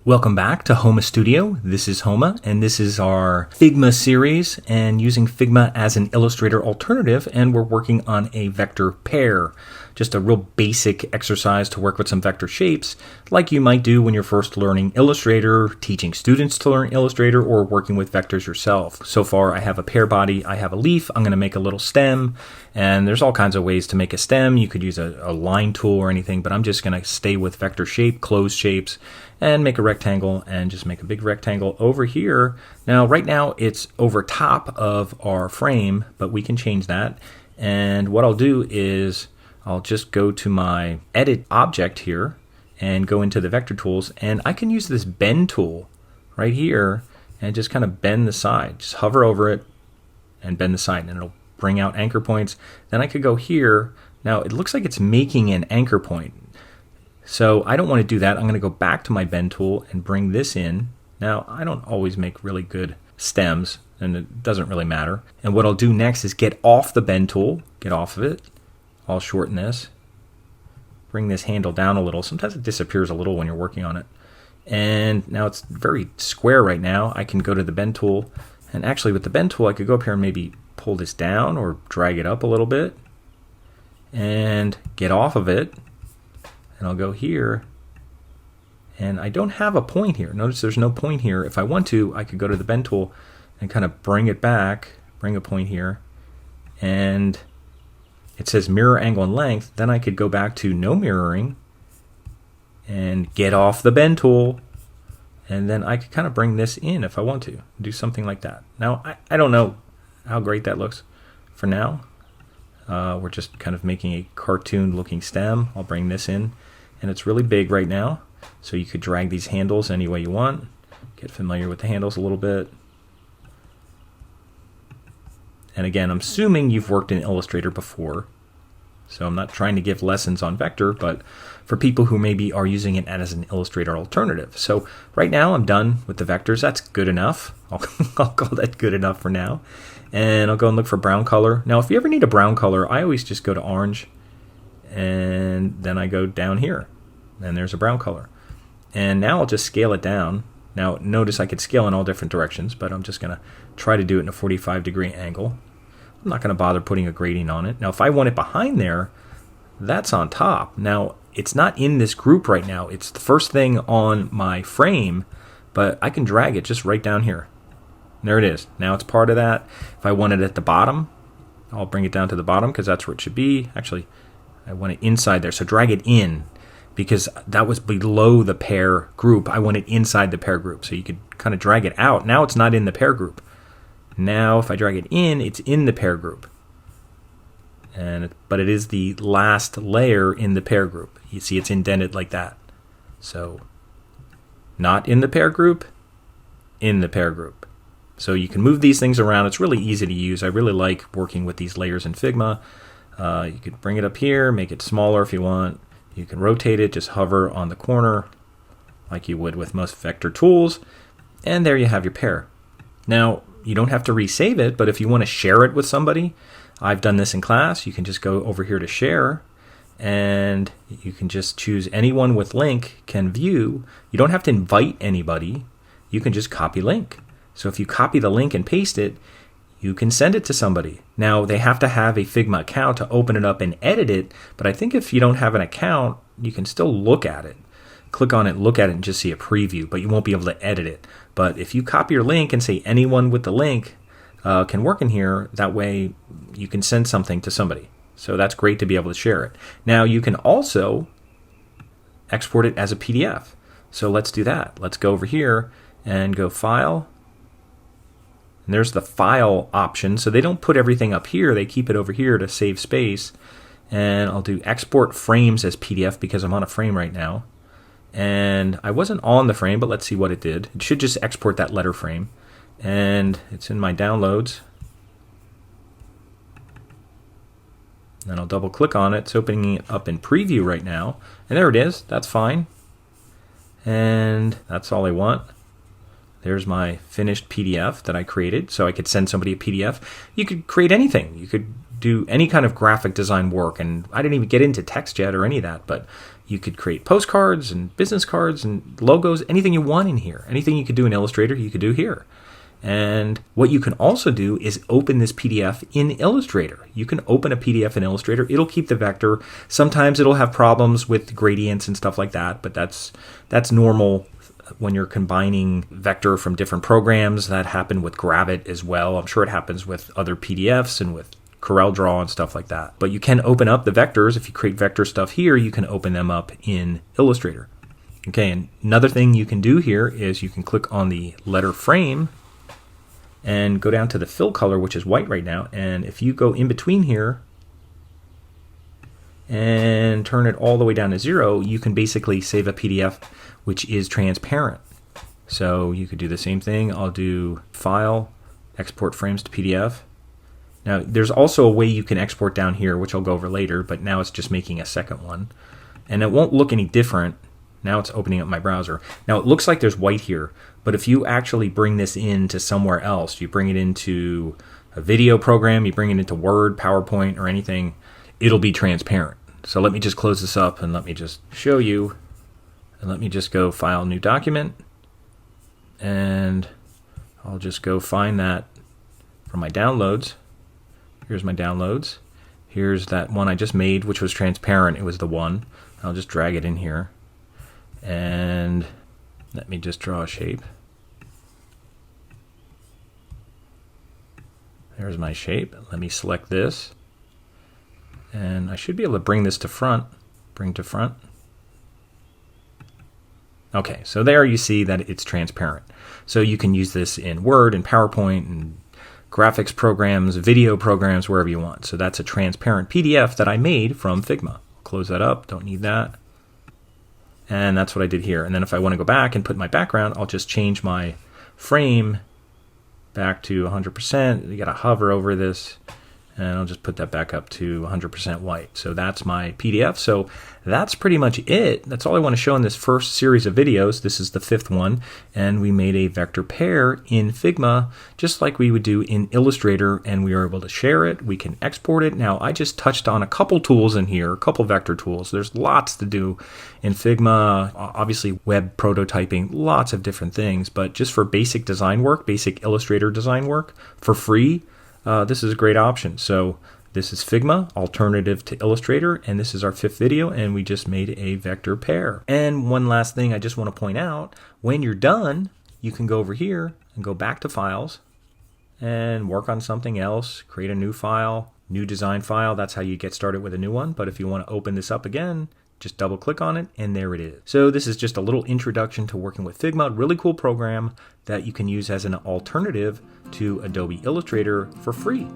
Welcome back to Homa Studio. This is Homa, and this is our Figma series, and using Figma as an Illustrator alternative, and we're working on a vector pair. Just a real basic exercise to work with some vector shapes, like you might do when you're first learning Illustrator, teaching students to learn Illustrator, or working with vectors yourself. So far, I have a pear body, I have a leaf, I'm going to make a little stem, and there's all kinds of ways to make a stem. You could use a line tool or anything, but I'm just going to stay with vector shape, closed shapes, and make a rectangle and just make a big rectangle over here. Now, right now it's over top of our frame, but we can change that. And what I'll do is I'll just go to my edit object here and go into the vector tools, and I can use this bend tool right here and just kind of bend the side. Just hover over it and bend the side, and it'll bring out anchor points. Then I could go here. Now it looks like it's making an anchor point. So I don't want to do that. I'm going to go back to my bend tool and bring this in. Now, I don't always make really good stems, and it doesn't really matter. And what I'll do next is get off the bend tool, get off of it. I'll shorten this, bring this handle down a little. Sometimes it disappears a little when you're working on it. And now it's very square right now. I can go to the bend tool, and actually with the bend tool, I could go up here and maybe pull this down or drag it up a little bit and get off of it. And I'll go here, and I don't have a point here. Notice there's no point here. If I want to, I could go to the bend tool and kind of bring it back, bring a point here, and it says mirror angle and length. Then I could go back to no mirroring and get off the bend tool, and then I could kind of bring this in if I want to, do something like that. Now, I don't know how great that looks for now. We're just kind of making a cartoon looking stem. I'll bring this in, and it's really big right now, so you could drag these handles any way you want. Get familiar with the handles a little bit. And again, I'm assuming you've worked in Illustrator before, so I'm not trying to give lessons on vector, but for people who maybe are using it as an Illustrator alternative. So right now I'm done with the vectors. That's good enough. I'll call that good enough for now. And I'll go and look for brown color. Now, if you ever need a brown color, I always just go to orange, and then I go down here, and there's a brown color. And now I'll just scale it down. Now, notice I could scale in all different directions, but I'm just going to try to do it in a 45-degree angle. I'm not going to bother putting a grading on it. Now, if I want it behind there, that's on top. Now, it's not in this group right now. It's the first thing on my frame, but I can drag it just right down here. There it is. Now it's part of that. If I want it at the bottom, I'll bring it down to the bottom because that's where it should be. Actually, I want it inside there. So drag it in because that was below the pair group. I want it inside the pair group. So you could kind of drag it out. Now it's not in the pair group. Now if I drag it in, it's in the pair group. But it is the last layer in the pair group. You see it's indented like that. So not in the pair group, in the pair group. So you can move these things around. It's really easy to use. I really like working with these layers in Figma. You could bring it up here, make it smaller if you want. You can rotate it, just hover on the corner like you would with most vector tools. And there you have your pair. Now, you don't have to resave it, but if you want to share it with somebody, I've done this in class. You can just go over here to share, and you can just choose anyone with link can view. You don't have to invite anybody. You can just copy link. So if you copy the link and paste it, you can send it to somebody. Now, they have to have a Figma account to open it up and edit it, but I think if you don't have an account, you can still look at it. Click on it, look at it, and just see a preview, but you won't be able to edit it. But if you copy your link and say anyone with the link can work in here, that way you can send something to somebody. So that's great to be able to share it. Now, you can also export it as a PDF. So let's do that. Let's go over here and go File. And there's the file option. So they don't put everything up here. They keep it over here to save space. And I'll do export frames as PDF because I'm on a frame right now. And I wasn't on the frame, but let's see what it did. It should just export that letter frame. And it's in my downloads. And I'll double click on it. It's opening it up in preview right now. And there it is. That's fine. And that's all I want. There's my finished PDF that I created, so I could send somebody a PDF. You could create anything. You could do any kind of graphic design work, and I didn't even get into text yet or any of that, but You could create postcards and business cards and logos, anything you want in here. Anything you could do in Illustrator, you could do here. And what you can also do is open this PDF in Illustrator. You can open a PDF in Illustrator. It'll keep the vector. Sometimes it'll have problems with gradients and stuff like that, but that's normal when you're combining vector from different programs. That happened with Gravit as well. I'm sure it happens with other PDFs and with CorelDRAW and stuff like that. But you can open up the vectors. If you create vector stuff here, you can open them up in Illustrator. Okay, and another thing you can do here is you can click on the letter frame and go down to the fill color, which is white right now. And if you go in between here and turn it all the way down to 0, you can basically save a PDF which is transparent. So you could do the same thing. I'll do File, Export Frames to PDF. Now there's also a way you can export down here, which I'll go over later, but now it's just making a second one. And it won't look any different. Now it's opening up my browser. Now it looks like there's white here, but if you actually bring this into somewhere else, you bring it into a video program, you bring it into Word, PowerPoint, or anything, it'll be transparent. So let me just close this up and let me just show you. And let me just go File, New Document. And I'll just go find that from my downloads. Here's my downloads. Here's that one I just made, which was transparent. It was the one. I'll just drag it in here. And let me just draw a shape. There's my shape. Let me select this. And I should be able to bring this to front. Bring to front. Okay, so there you see that it's transparent. So you can use this in Word and PowerPoint and graphics programs, video programs, wherever you want. So that's a transparent PDF that I made from Figma. Close that up, don't need that. And that's what I did here. And then if I want to go back and put my background, I'll just change my frame back to 100%. You got to hover over this, and I'll just put that back up to 100% white. So that's my PDF. So that's pretty much it. That's all I want to show in this first series of videos. This is the 5th one, and we made a vector pair in Figma, just like we would do in Illustrator, and we are able to share it. We can export it. Now, I just touched on a couple tools in here, a couple vector tools. There's lots to do in Figma, obviously web prototyping, lots of different things, but just for basic design work, basic Illustrator design work for free, this is a great option. So this is Figma, alternative to Illustrator, and this is our 5th video, and we just made a vector pair. And one last thing I just want to point out, when you're done, you can go over here and go back to Files and work on something else, create a new file, new design file. That's how you get started with a new one. But if you want to open this up again, just double click on it, and there it is. So this is just a little introduction to working with Figma, really cool program that you can use as an alternative to Adobe Illustrator for free.